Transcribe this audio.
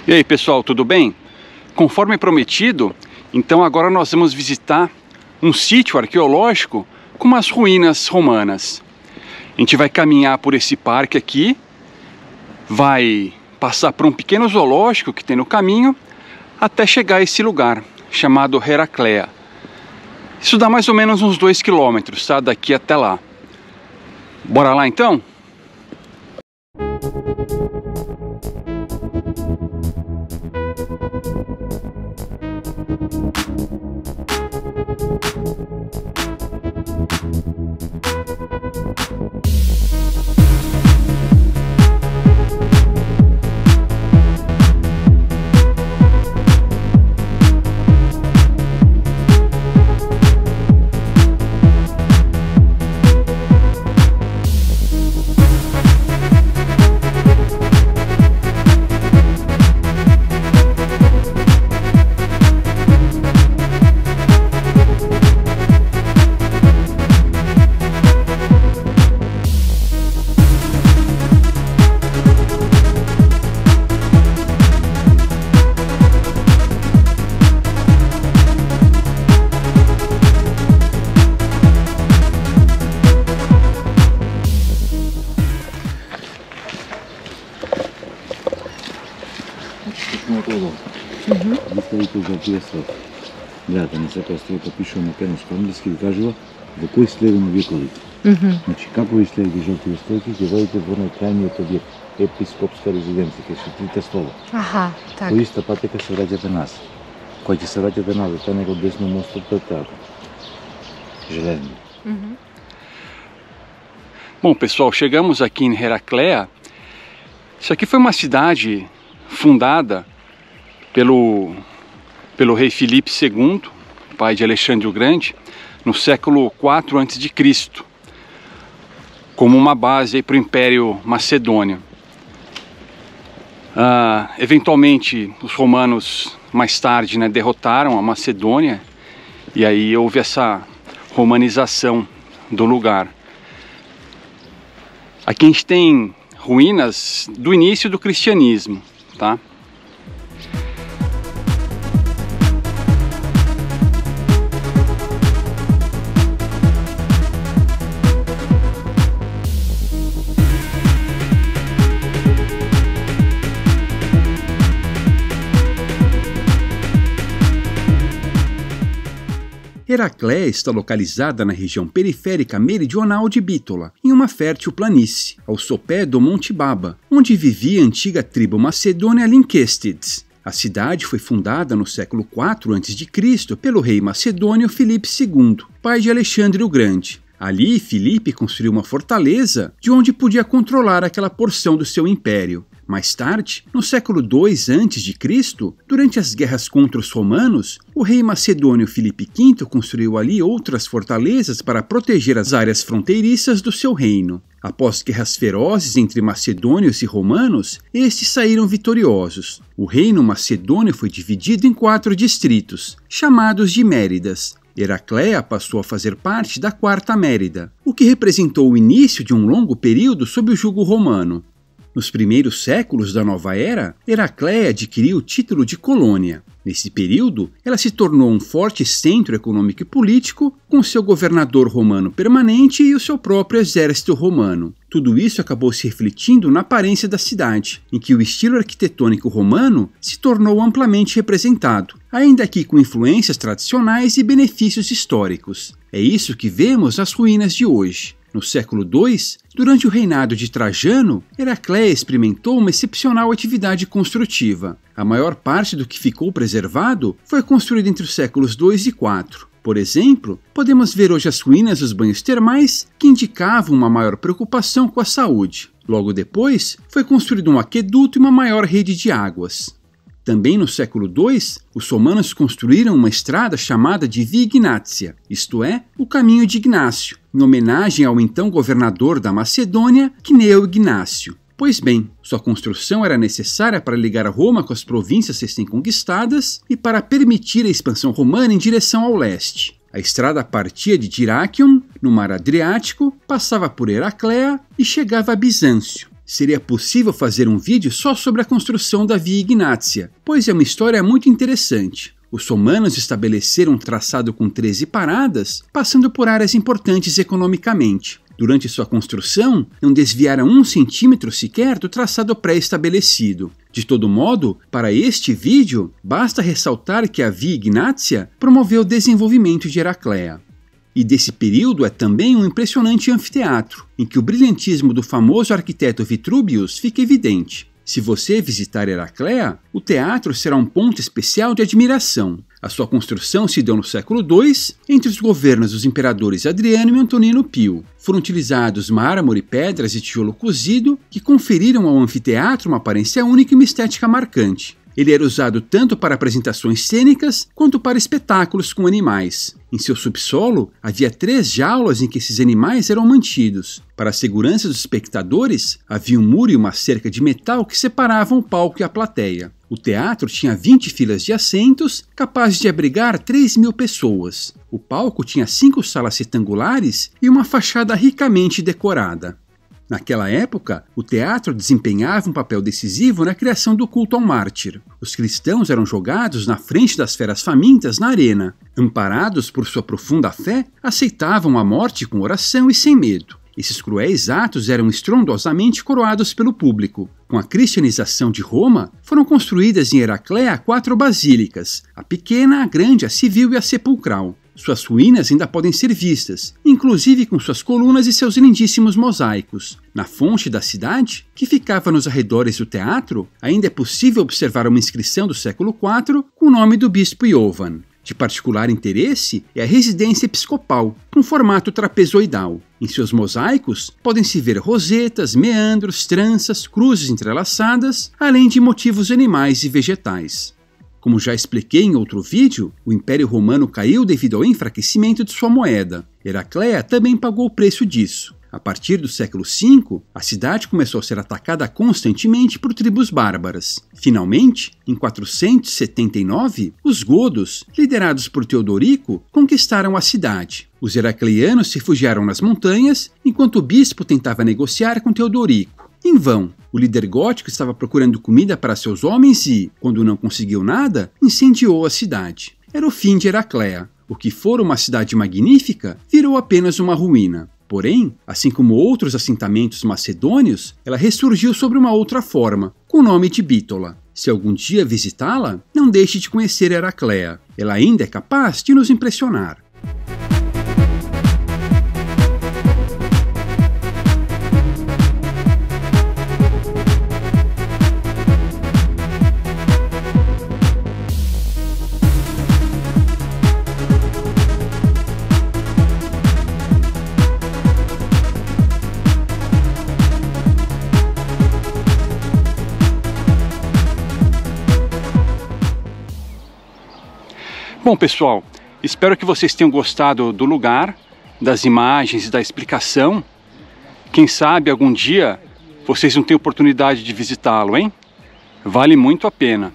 E aí pessoal, tudo bem? Conforme prometido, então agora nós vamos visitar um sítio arqueológico com umas ruínas romanas. A gente vai caminhar por esse parque aqui, vai passar por um pequeno zoológico que tem no caminho, até chegar a esse lugar, chamado Heraclea. Isso dá mais ou menos uns 2 quilômetros, tá? Daqui até lá. Bora lá então? Gledajte, na sveta stroka piše u makedonskom engleski i kažu v koji sledimo vjekovite. Znači, kako vi sledite žrtve stojke, gdje vodite v onaj krajnji objekt, episkopska rezidencija, kjer su 3 stola. Aha, tak. Po ista patika se vraćate nas. Koji će se vraćate nazad, taj nego desno mostu, to je tako. Železno. Bom, pessoal, chegamos aqui em Heraclea. Isso aqui foi uma cidade fundada pelo rei Filipe II, pai de Alexandre o Grande, no século IV a.C., como uma base para o Império Macedônio. Eventualmente, os romanos mais tarde, né, derrotaram a Macedônia e aí houve essa romanização do lugar. Aqui a gente tem ruínas do início do cristianismo, tá? Heraclea está localizada na região periférica meridional de Bítola, em uma fértil planície, ao sopé do Monte Baba, onde vivia a antiga tribo macedônia Lynkestids. A cidade foi fundada no século IV a.C. pelo rei macedônio Filipe II, pai de Alexandre o Grande. Ali, Filipe construiu uma fortaleza de onde podia controlar aquela porção do seu império. Mais tarde, no século II a.C., durante as guerras contra os romanos, o rei macedônio Filipe V construiu ali outras fortalezas para proteger as áreas fronteiriças do seu reino. Após guerras ferozes entre macedônios e romanos, estes saíram vitoriosos. O reino macedônio foi dividido em 4 distritos, chamados de Méridas. Heraclea passou a fazer parte da 4ª Mérida, o que representou o início de um longo período sob o jugo romano. Nos primeiros séculos da nova era, Heraclea adquiriu o título de colônia. Nesse período, ela se tornou um forte centro econômico e político, com seu governador romano permanente e o seu próprio exército romano. Tudo isso acabou se refletindo na aparência da cidade, em que o estilo arquitetônico romano se tornou amplamente representado, ainda que com influências tradicionais e benefícios históricos. É isso que vemos nas ruínas de hoje. No século II, durante o reinado de Trajano, Heraclea experimentou uma excepcional atividade construtiva. A maior parte do que ficou preservado foi construído entre os séculos II e IV. Por exemplo, podemos ver hoje as ruínas dos banhos termais, que indicavam uma maior preocupação com a saúde. Logo depois, foi construído um aqueduto e uma maior rede de águas. Também no século II, os romanos construíram uma estrada chamada de Via Ignatia, isto é, o caminho de Ignácio, em homenagem ao então governador da Macedônia, Cneo Ignácio. Pois bem, sua construção era necessária para ligar Roma com as províncias recém-conquistadas e para permitir a expansão romana em direção ao leste. A estrada partia de Dyrrhachium, no mar Adriático, passava por Heraclea e chegava a Bizâncio. Seria possível fazer um vídeo só sobre a construção da Via Ignátia, pois é uma história muito interessante. Os romanos estabeleceram um traçado com 13 paradas, passando por áreas importantes economicamente. Durante sua construção, não desviaram 1 centímetro sequer do traçado pré-estabelecido. De todo modo, para este vídeo, basta ressaltar que a Via Ignátia promoveu o desenvolvimento de Heracleia. E desse período é também um impressionante anfiteatro, em que o brilhantismo do famoso arquiteto Vitruvius fica evidente. Se você visitar Heracleia, o teatro será um ponto especial de admiração. A sua construção se deu no século II, entre os governos dos imperadores Adriano e Antonino Pio. Foram utilizados mármore, pedras e tijolo cozido, que conferiram ao anfiteatro uma aparência única e uma estética marcante. Ele era usado tanto para apresentações cênicas quanto para espetáculos com animais. Em seu subsolo, havia 3 jaulas em que esses animais eram mantidos. Para a segurança dos espectadores, havia um muro e uma cerca de metal que separavam o palco e a plateia. O teatro tinha 20 filas de assentos, capazes de abrigar 3.000 pessoas. O palco tinha 5 salas retangulares e uma fachada ricamente decorada. Naquela época, o teatro desempenhava um papel decisivo na criação do culto ao mártir. Os cristãos eram jogados na frente das feras famintas na arena. Amparados por sua profunda fé, aceitavam a morte com oração e sem medo. Esses cruéis atos eram estrondosamente coroados pelo público. Com a cristianização de Roma, foram construídas em Heracleia 4 basílicas, a pequena, a grande, a civil e a sepulcral. Suas ruínas ainda podem ser vistas, inclusive com suas colunas e seus lindíssimos mosaicos. Na fonte da cidade, que ficava nos arredores do teatro, ainda é possível observar uma inscrição do século IV com o nome do bispo Iovan. De particular interesse é a residência episcopal, com formato trapezoidal. Em seus mosaicos podem-se ver rosetas, meandros, tranças, cruzes entrelaçadas, além de motivos animais e vegetais. Como já expliquei em outro vídeo, o Império Romano caiu devido ao enfraquecimento de sua moeda. Heracleia também pagou o preço disso. A partir do século V, a cidade começou a ser atacada constantemente por tribos bárbaras. Finalmente, em 479, os godos, liderados por Teodorico, conquistaram a cidade. Os heracleianos se refugiaram nas montanhas, enquanto o bispo tentava negociar com Teodorico. Em vão, o líder gótico estava procurando comida para seus homens e, quando não conseguiu nada, incendiou a cidade. Era o fim de Heracleia. O que fora uma cidade magnífica virou apenas uma ruína. Porém, assim como outros assentamentos macedônios, ela ressurgiu sob uma outra forma, com o nome de Bítola. Se algum dia visitá-la, não deixe de conhecer Heracleia. Ela ainda é capaz de nos impressionar. Bom, pessoal, espero que vocês tenham gostado do lugar, das imagens e da explicação. Quem sabe algum dia vocês não têm oportunidade de visitá-lo, hein? Vale muito a pena.